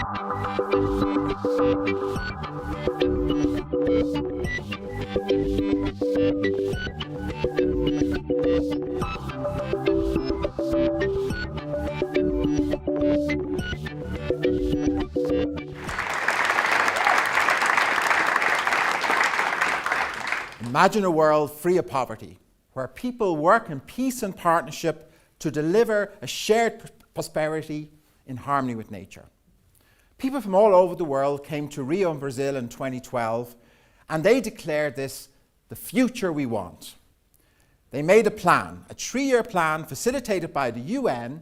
Imagine a world free of poverty, where people work in peace and partnership to deliver a shared prosperity in harmony with nature. People from all over the world came to Rio in Brazil in 2012, and they declared this the future we want. They made a plan, a 3-year plan facilitated by the UN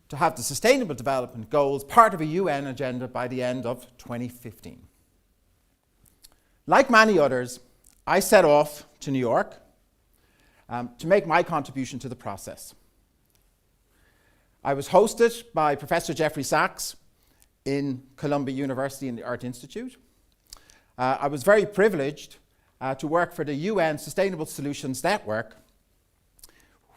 to have the Sustainable Development Goals part of a UN agenda by the end of 2015. Like many others, I set off to New York to make my contribution to the process. I was hosted by Professor Jeffrey Sachs in Columbia University in the Earth Institute. I was very privileged to work for the UN Sustainable Solutions Network,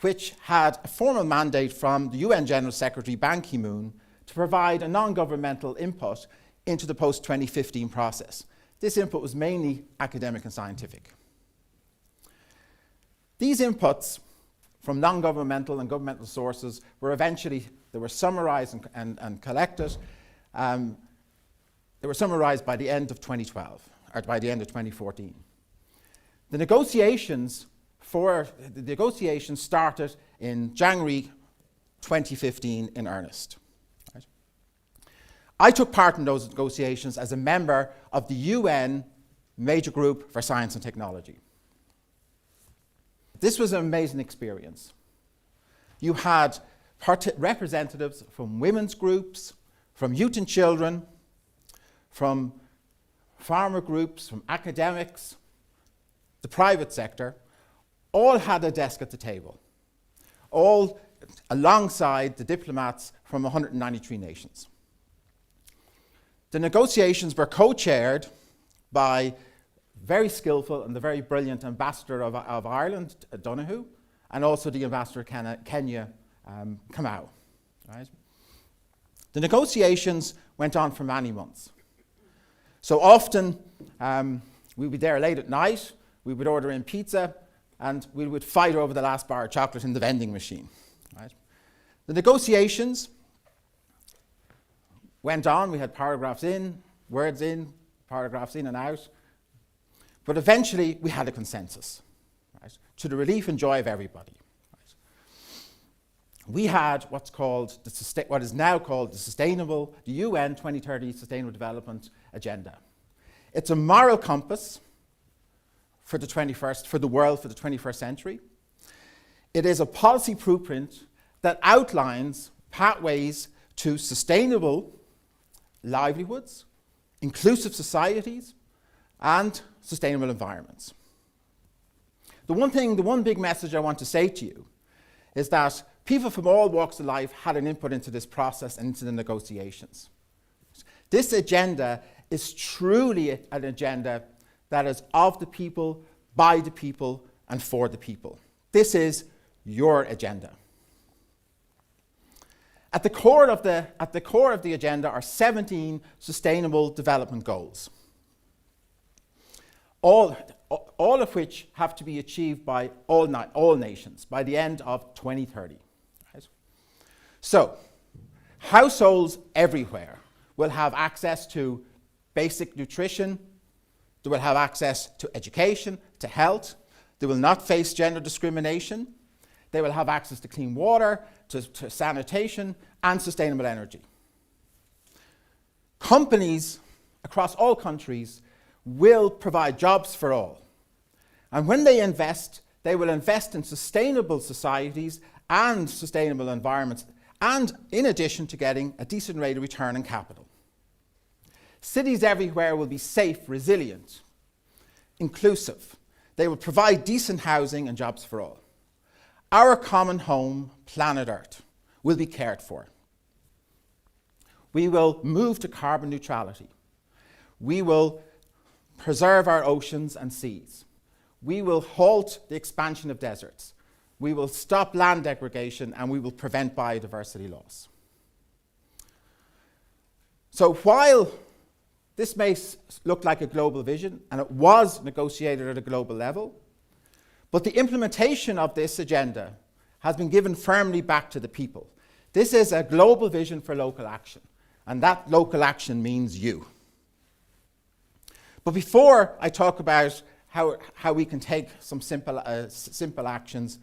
which had a formal mandate from the UN General Secretary Ban Ki-moon to provide a non-governmental input into the post-2015 process. This input was mainly academic and scientific. These inputs from non-governmental and governmental sources were summarized and collected. They were summarized by the end of 2012, or by the end of 2014. The negotiations started in January 2015 in earnest. Right? I took part in those negotiations as a member of the UN Major Group for Science and Technology. This was an amazing experience. You had representatives from women's groups, from youth and children, from farmer groups, from academics, the private sector, all had a desk at the table, all alongside the diplomats from 193 nations. The negotiations were co-chaired by very skillful and the very brilliant ambassador of Ireland, Donoghue, and also the ambassador of Kenya, Kamau. Right? The negotiations went on for many months. So often, we would be there late at night, we would order in pizza, and we would fight over the last bar of chocolate in the vending machine. Right? The negotiations went on. We had paragraphs in, words in, paragraphs in and out. But eventually, we had a consensus, right, to the relief and joy of everybody. Right? We had what is now called the UN 2030 Sustainable Development Agenda. It's a moral compass for the world for the 21st century. It is a policy blueprint that outlines pathways to sustainable livelihoods, inclusive societies, and sustainable environments. The one big message I want to say to you is that people from all walks of life had an input into this process and into the negotiations. This agenda is truly an agenda that is of the people, by the people, and for the people. This is your agenda. At the core of the agenda are 17 Sustainable Development Goals, all of which have to be achieved by all nations by the end of 2030. Right? So, households everywhere will have access to basic nutrition. They will have access to education, to health. They will not face gender discrimination. They will have access to clean water, to sanitation, and sustainable energy. Companies across all countries will provide jobs for all. And when they will invest in sustainable societies and sustainable environments, and in addition to getting a decent rate of return on capital. Cities everywhere will be safe, resilient, inclusive. They will provide decent housing and jobs for all. Our common home, planet Earth, will be cared for. We will move to carbon neutrality. We will preserve our oceans and seas. We will halt the expansion of deserts. We will stop land degradation, and we will prevent biodiversity loss. So while this may look like a global vision, and it was negotiated at a global level, but the implementation of this agenda has been given firmly back to the people. This is a global vision for local action, and that local action means you. But before I talk about how we can take some simple actions,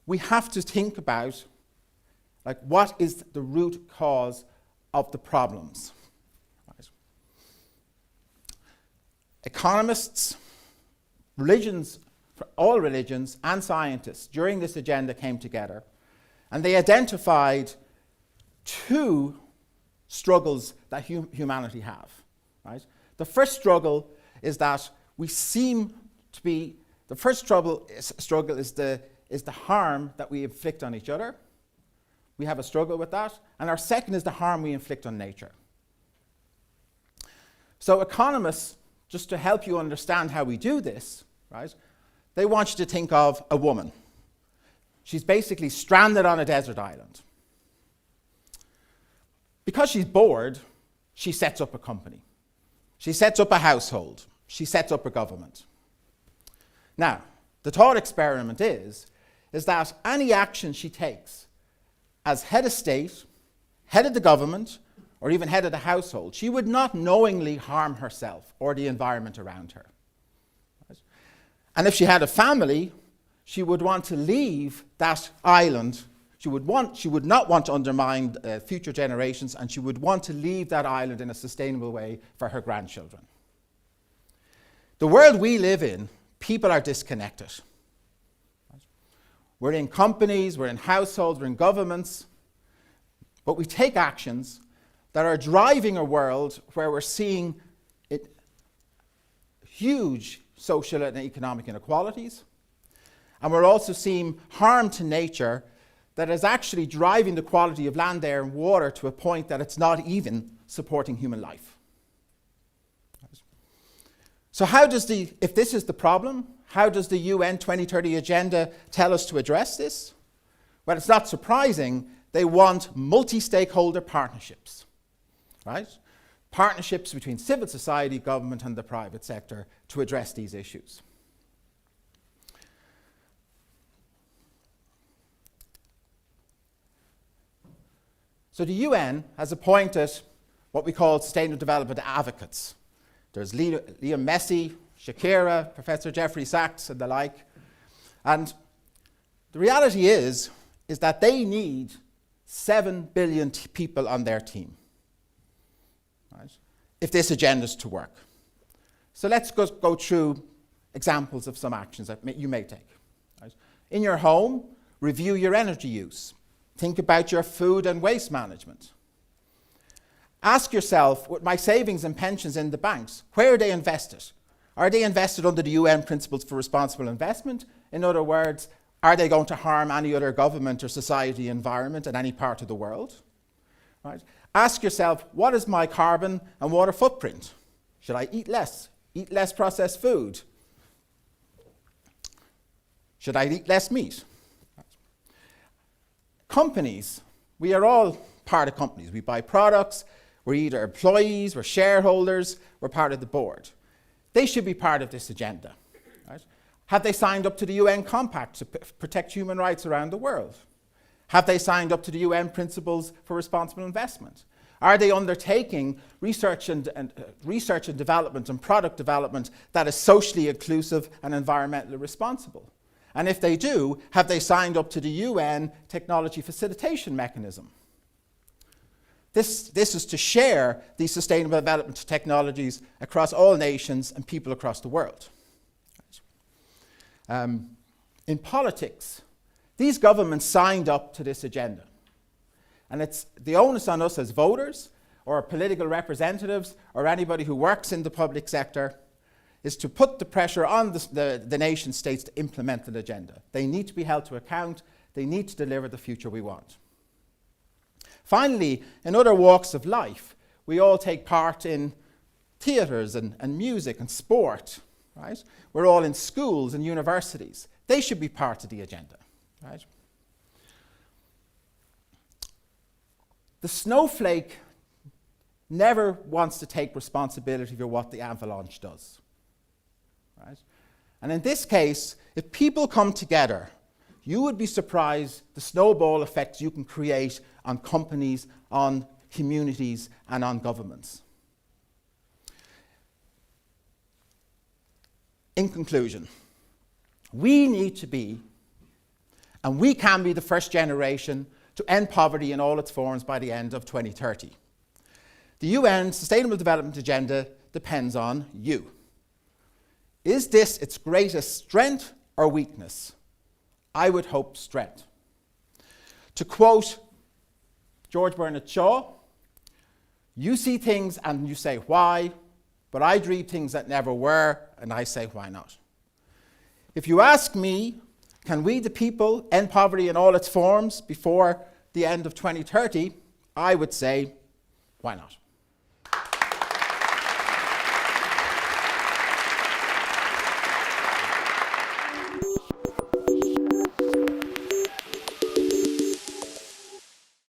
we have to think about what is the root cause of the problems. Right? Economists, all religions and scientists during this agenda came together, and they identified two struggles that humanity have. Right? The first struggle is that we seem to be, the first struggle is the harm that we inflict on each other. We have a struggle with that. And our second is the harm we inflict on nature. So economists, just to help you understand how we do this, right, they want you to think of a woman. She's basically stranded on a desert island. Because she's bored, she sets up a company. She sets up a household. She sets up a government. Now, the thought experiment is that any action she takes as head of state, head of the government, or even head of the household, she would not knowingly harm herself or the environment around her. Right? And if she had a family, she would want to leave that island. She would not want to undermine future generations, and she would want to leave that island in a sustainable way for her grandchildren. The world we live in, people are disconnected. We're in companies, we're in households, we're in governments, but we take actions that are driving a world where we're seeing huge social and economic inequalities, and we're also seeing harm to nature that is actually driving the quality of land, air, and water to a point that it's not even supporting human life. So if this is the problem, how does the UN 2030 agenda tell us to address this? Well, it's not surprising. They want multi-stakeholder partnerships, right? Partnerships between civil society, government, and the private sector to address these issues. So the UN has appointed what we call Sustainable Development Advocates. There's Liam Messi, Shakira, Professor Jeffrey Sachs, and the like. And the reality is that they need 7 billion people on their team, right, if this agenda is to work. So let's go through examples of some actions that you may take. Right? In your home, review your energy use. Think about your food and waste management. Ask yourself, with my savings and pensions in the banks, where are they invested? Are they invested under the UN Principles for Responsible Investment? In other words, are they going to harm any other government or society environment in any part of the world? Right? Ask yourself, what is my carbon and water footprint? Should I eat less processed food? Should I eat less meat? Companies, we are all part of companies. We buy products, we're either employees, we're shareholders, we're part of the board. They should be part of this agenda. Right? Have they signed up to the UN Compact to protect human rights around the world? Have they signed up to the UN Principles for Responsible Investment? Are they undertaking research and development and product development that is socially inclusive and environmentally responsible? And if they do, have they signed up to the UN Technology Facilitation Mechanism? This is to share these sustainable development technologies across all nations and people across the world. In politics, these governments signed up to this agenda. And it's the onus on us as voters or political representatives or anybody who works in the public sector is to put the pressure on the nation states to implement the agenda. They need to be held to account. They need to deliver the future we want. Finally, in other walks of life, we all take part in theatres and music and sport, right? We're all in schools and universities. They should be part of the agenda, right? The snowflake never wants to take responsibility for what the avalanche does. Right? And in this case, if people come together, you would be surprised the snowball effects you can create on companies, on communities, and on governments. In conclusion, we need to be, and we can be, the first generation to end poverty in all its forms by the end of 2030. The UN Sustainable Development Agenda depends on you. Is this its greatest strength or weakness? I would hope strength. To quote George Bernard Shaw, you see things and you say why, but I dream things that never were, and I say why not. If you ask me, can we the people end poverty in all its forms before the end of 2030? I would say, why not?